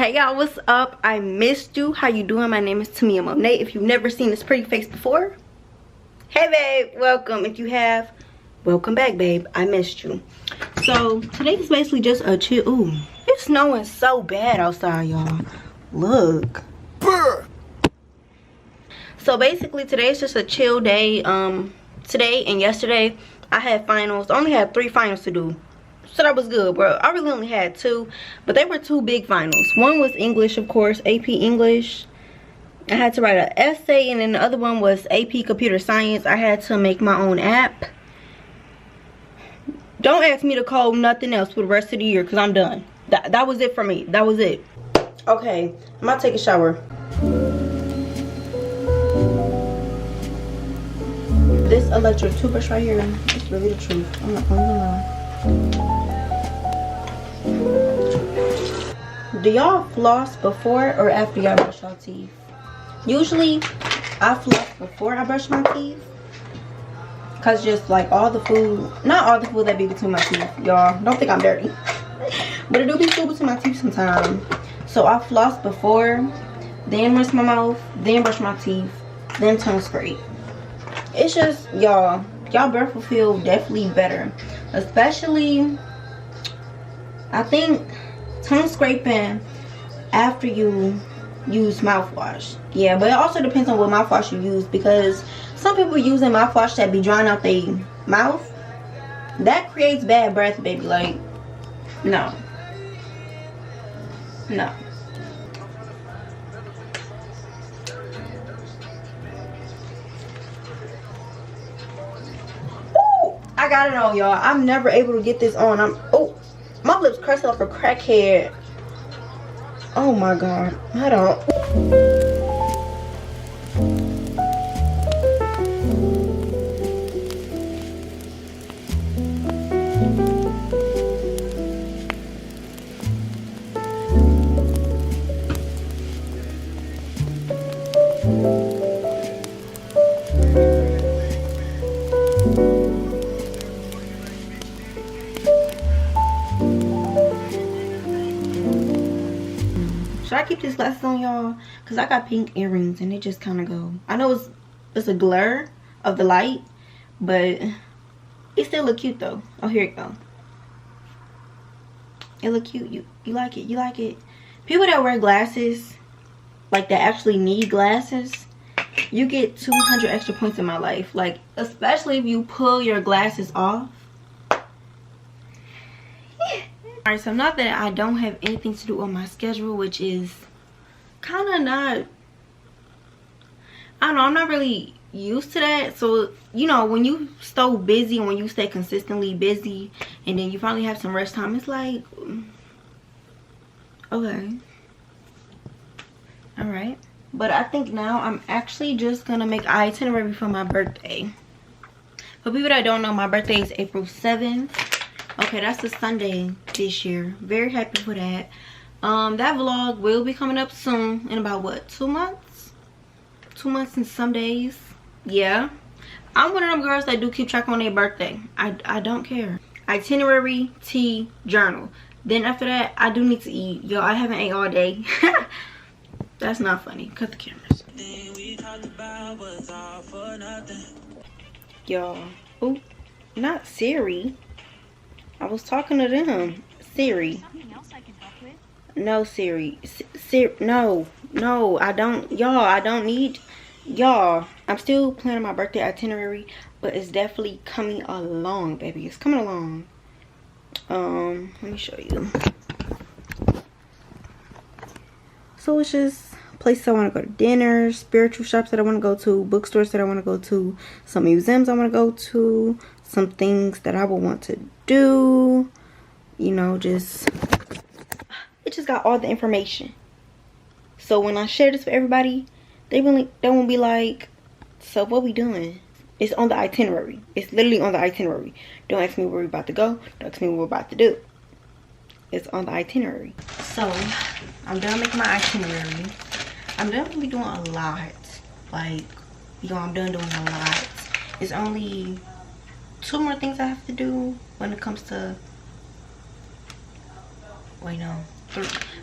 Hey y'all, what's up? I missed you. How you doing? My name is Tamia Monae. If you've never seen this pretty face before, hey babe, welcome. If you have, welcome back babe. I missed you. So today is basically just a chill. Ooh, it's snowing so bad outside, y'all. Look. So basically today is just a chill day. Today and yesterday I had finals. I only had 3 finals to do. So that was good, bro. I really only had 2, but they were 2 big finals. One was English, of course, AP English. I had to write an essay, and then the other one was AP Computer Science. I had to make my own app. Don't ask me to code nothing else for the rest of the year, because I'm done. That was it for me. That was it. Okay, I'm about to take a shower. This electric toothbrush right here, it's really the truth. I'm not gonna lie. Do y'all floss before or after y'all brush your teeth? Usually I floss before I brush my teeth, cause just like all the food, not all the food that be between my teeth, y'all don't think I'm dirty, but it do be food between my teeth sometimes. So I floss before, then rinse my mouth, then brush my teeth, then tongue scrape. It's just y'all breath will feel definitely better, especially I think tongue scraping after you use mouthwash. Yeah, but it also depends on what mouthwash you use, because some people using mouthwash that be drying out their mouth, that creates bad breath, baby. Like, no. Ooh, I got it on, y'all. I'm never able to get this on. Oh, my lips crusted like a crackhead. Oh my god. Hold on. Should I keep these glasses on, y'all? Because I got pink earrings and they just kind of go. I know it's a glare of the light, but it still look cute though. Oh, here it go. It look cute. You like it? You like it? People that wear glasses, like that actually need glasses, you get 200 extra points in my life. Like, especially if you pull your glasses off. Alright, so now that I don't have anything to do on my schedule, which is kind of not, I don't know, I'm not really used to that. So, you know, when you so busy and when you stay consistently busy and then you finally have some rest time, it's like, okay, alright. But I think now I'm actually just gonna make an itinerary for my birthday. For people that don't know, my birthday is April 7th. Okay, that's a Sunday this year. Very happy for that. That vlog will be coming up soon in about what, 2 months? 2 months and some days. Yeah, I'm one of them girls that do keep track on their birthday. I don't care. Itinerary, tea, journal. Then after that, I do need to eat. Yo, I haven't ate all day. That's not funny. Cut the cameras. Y'all, ooh, not Siri. I was talking to them. Siri. Something else I can help with? No, Siri. Siri. No, I don't. Y'all, I don't need. Y'all, I'm still planning my birthday itinerary, but it's definitely coming along, baby. It's coming along. Let me show you. So it's just places I want to go to, dinner, spiritual shops that I want to go to, bookstores that I want to go to, some museums I want to go to, some things that I would want to do, you know, just it just got all the information. So when I share this with everybody, they won't be like, so what we doing? It's on the itinerary. It's literally on the itinerary. Don't ask me where we're about to go. Don't ask me what we're about to do. It's on the itinerary. So I'm done making my itinerary. I'm definitely doing a lot. Like, yo, I'm done doing a lot. It's only 2 more things I have to do when it comes to, wait, no,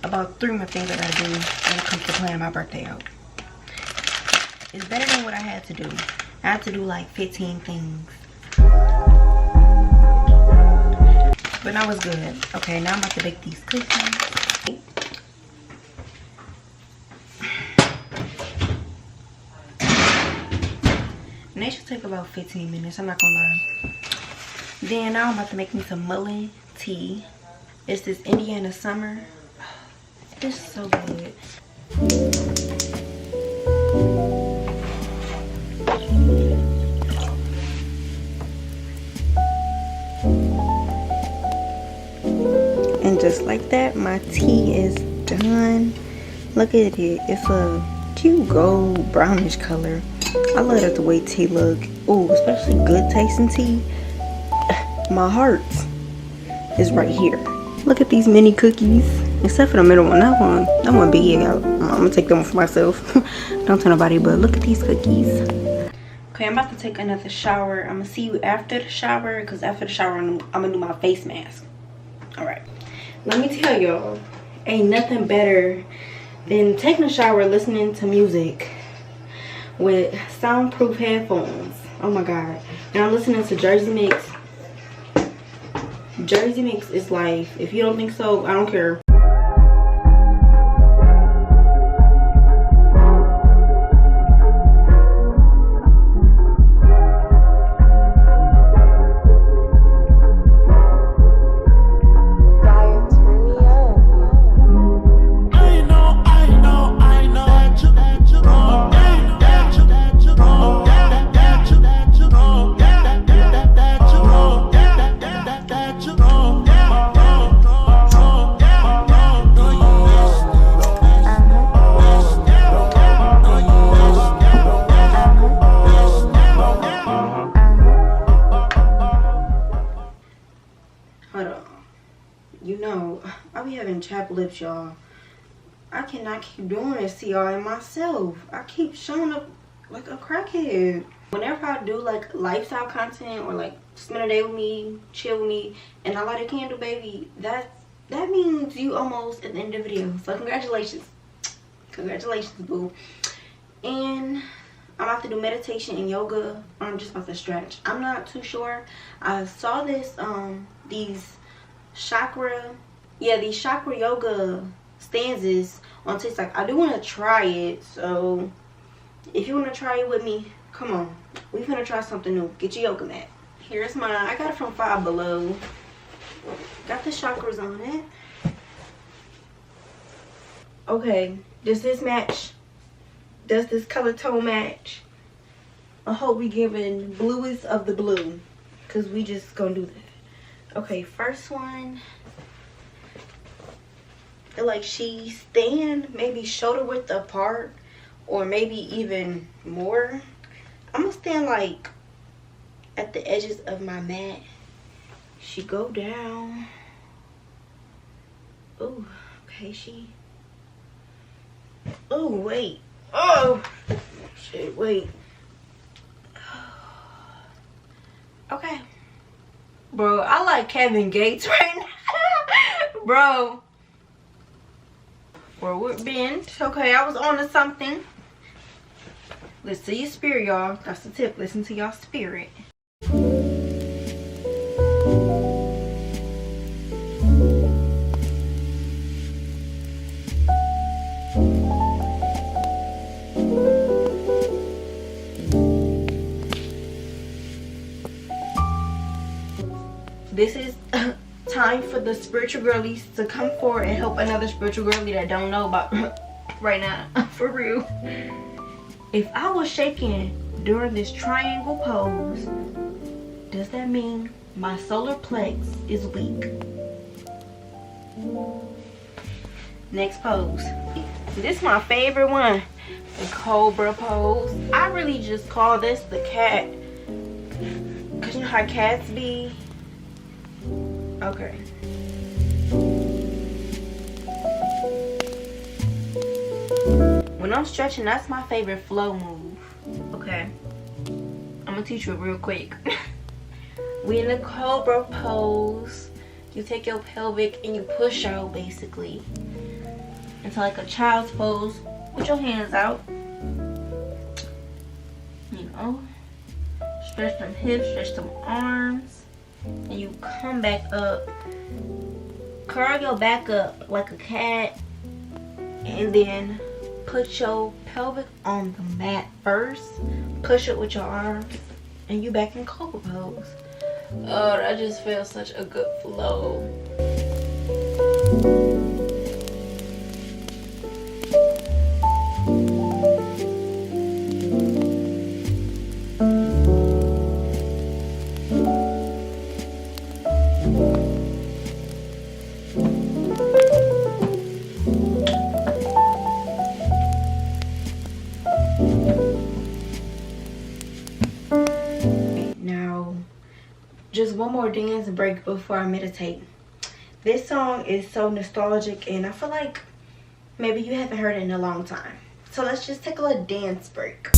about 3 more things that I do when it comes to planning my birthday out. It's better than what I had to do. I had to do like 15 things. But that was good. Okay, now I'm about to bake these cookies. And they should take about 15 minutes, I'm not gonna lie. Then now I'm about to make me some mullein tea. It's this Indiana summer. It's so good. And just like that, my tea is done. Look at it. It's a cute gold brownish color. I love that the way tea look. Ooh, especially good tasting tea. My heart is right here. Look at these mini cookies. Except for the middle one. That one big. I'm gonna take them for myself. Don't tell nobody, but look at these cookies. Okay, I'm about to take another shower. I'm gonna see you after the shower, because after the shower I'm gonna do my face mask. Alright. Let me tell y'all, ain't nothing better than taking a shower listening to music with soundproof headphones. Oh my god. And I'm listening to Jersey Mix. Jersey Mix is life. If you don't think so, I don't care. Chapped lips, y'all. I cannot keep doing this to y'all and myself. I keep showing up like a crackhead. Whenever I do like lifestyle content or like spend a day with me, chill with me, and I light a candle, baby, that means you almost at the end of the video. So congratulations. Congratulations, boo. And I'm about to do meditation and yoga. I'm just about to stretch. I'm not too sure. I saw this these chakra yoga stanzas on TikTok. I do want to try it, so if you want to try it with me, come on. We're gonna try something new. Get your yoga mat. Here's mine. I got it from Five Below. Got the chakras on it. Okay, does this match? Does this color tone match? I hope we giving bluest of the blue, because we just gonna do that. Okay, first one. Like she stand maybe shoulder width apart, or maybe even more. I'm gonna stand like at the edges of my mat. She go down. Oh, okay, she. Oh, wait. Oh, shit, wait. Okay. Bro, I like Kevin Gates right now. Bro. Forward bend. Okay, I was on to something. Listen to your spirit, y'all. That's the tip. Listen to y'all spirit. This is time for the spiritual girlies to come forward and help another spiritual girlie that don't know about right now. For real. If I was shaking during this triangle pose, does that mean my solar plex is weak? Next pose. This is my favorite one. The cobra pose. I really just call this the cat. Cause you know how cats be. Okay. When I'm stretching, that's my favorite flow move. Okay. I'm gonna teach you real quick. We in the cobra pose. You take your pelvic and you push out basically. into like a child's pose with your hands out. You know, stretch them hips, stretch them arms, and you come back up. Curl your back up like a cat, and then put your pelvic on the mat first. Push it with your arms, and you back in cobra pose. Oh, that just feels such a good flow. Just one more dance break before I meditate. This song is so nostalgic, and I feel like maybe you haven't heard it in a long time. So let's just take a little dance break.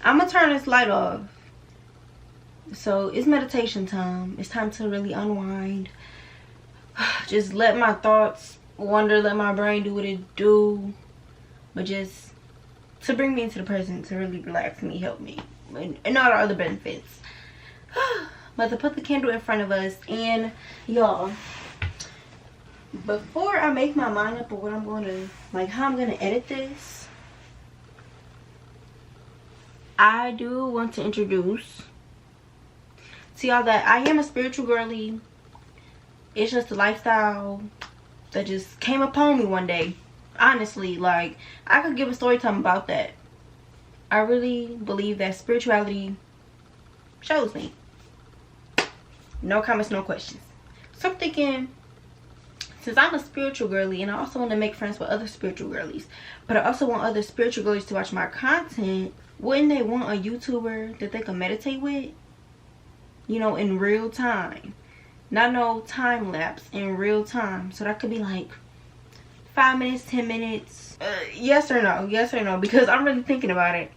I'm gonna turn this light off. So it's meditation time. It's time to really unwind. Just let my thoughts wander, let my brain do what it do, but just to bring me into the present, to really relax me, help me, and all the other benefits. But to put the candle in front of us, and y'all, before I make my mind up of what I'm going to, like how I'm going to edit this, I do want to introduce to y'all that I am a spiritual girly. It's just a lifestyle that just came upon me one day. Honestly, like, I could give a story time about that. I really believe that spirituality shows me. No comments, no questions. So I'm thinking, since I'm a spiritual girly, and I also want to make friends with other spiritual girlies, but I also want other spiritual girlies to watch my content, wouldn't they want a YouTuber that they can meditate with? You know, in real time. Not no time lapse, in real time. So that could be like 5 minutes, 10 minutes. Yes or no? Yes or no? Because I'm really thinking about it.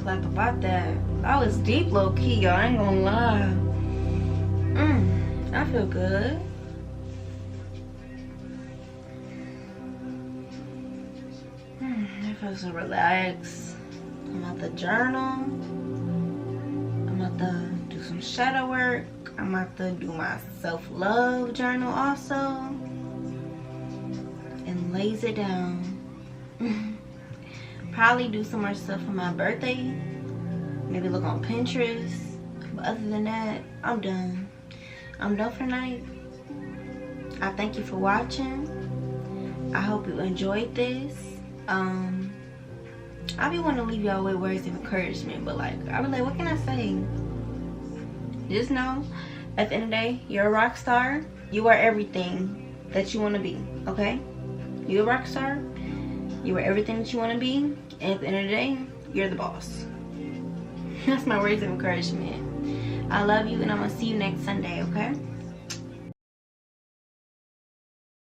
clap about that. I was deep low key, y'all. I ain't gonna lie. I feel good. I feel so relaxed. I'm about to journal. I'm about to do some shadow work. I'm about to do my self-love journal also. And lays it down. Probably do some more stuff for my birthday. Maybe look on Pinterest. But other than that, I'm done. I'm done for tonight. I thank you for watching. I hope you enjoyed this. I be want to leave y'all with words of encouragement, but like, I be like, what can I say? Just know, at the end of the day, you're a rock star. You are everything that you want to be, okay? You're a rock star. You are everything that you want to be. And at the end of the day, you're the boss. That's my words of encouragement. I love you, and I'm going to see you next Sunday, okay?